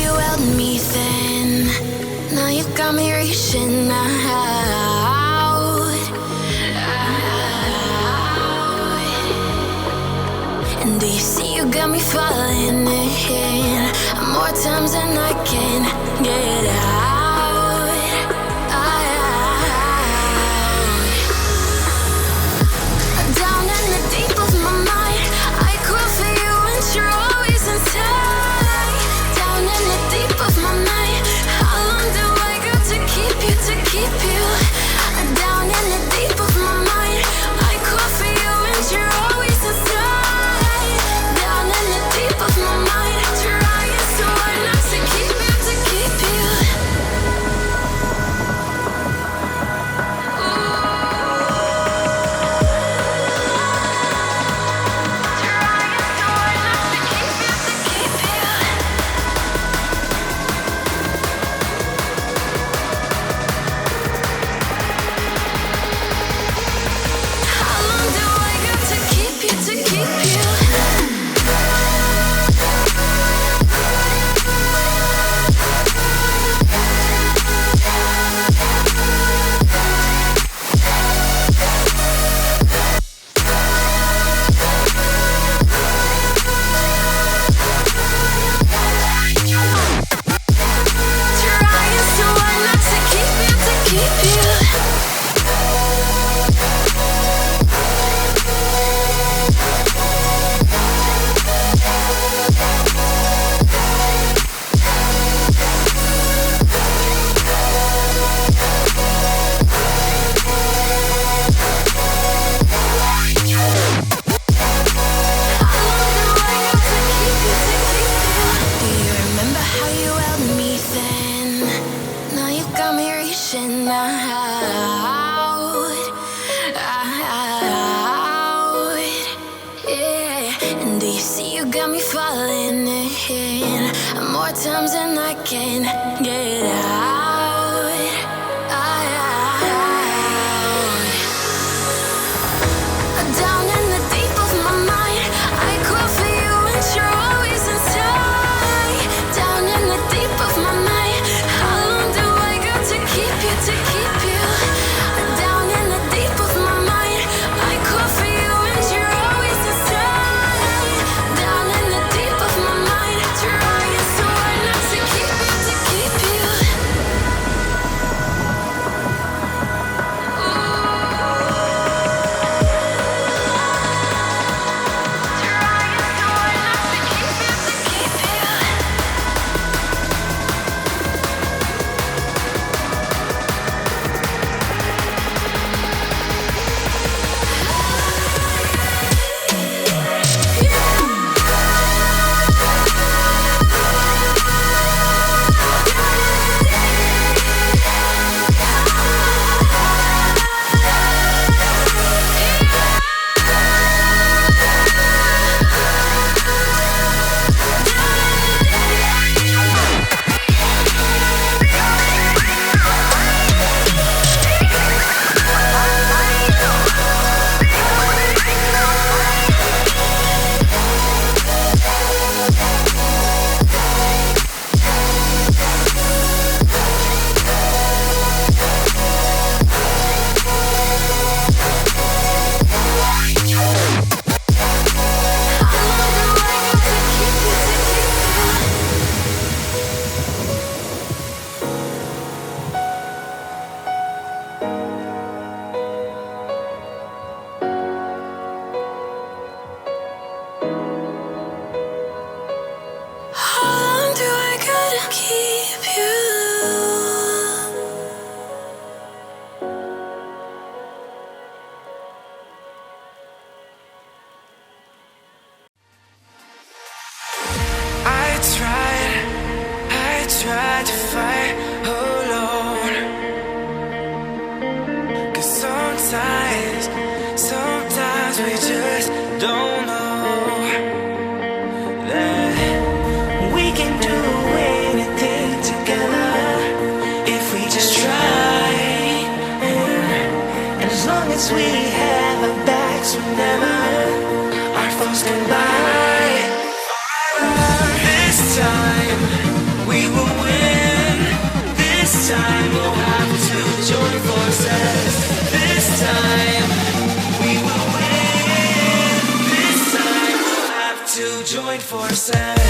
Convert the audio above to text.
you held me then. Now you got me reaching out. And do you see you got me falling in more times than I can get out. Down in the deep of my mind, I crawl for you and you're always inside. Down in the deep of my mind, how long do I got to keep you, to keep you? Down in the deep of my mind, I crawl for you and you're always inside. Down in the deep of my mind, trying so hard not to keep you, to keep you. How long do I got to keep you, to keep you? Trying so hard not to keep you, to keep you. Do you remember how you held me then? Now you got me reaching out. Yeah. And do you see you got me falling in more times than I can get out. Down in the deep of my mind, I crawl for you and you're always inside. Down in the deep of my mind, how long do I got to keep you, to keep you? Down in the deep of my mind, I crawl for you and you're always inside. Down in the deep of my mind, trying so hard not to keep you, to keep you. How long do I gotta keep you? I tried to fight alone. 'Cause sometimes we just don't know that we can do anything together if we just try. And as long as we have our backs, whenever our phones can buy. This time 24/7.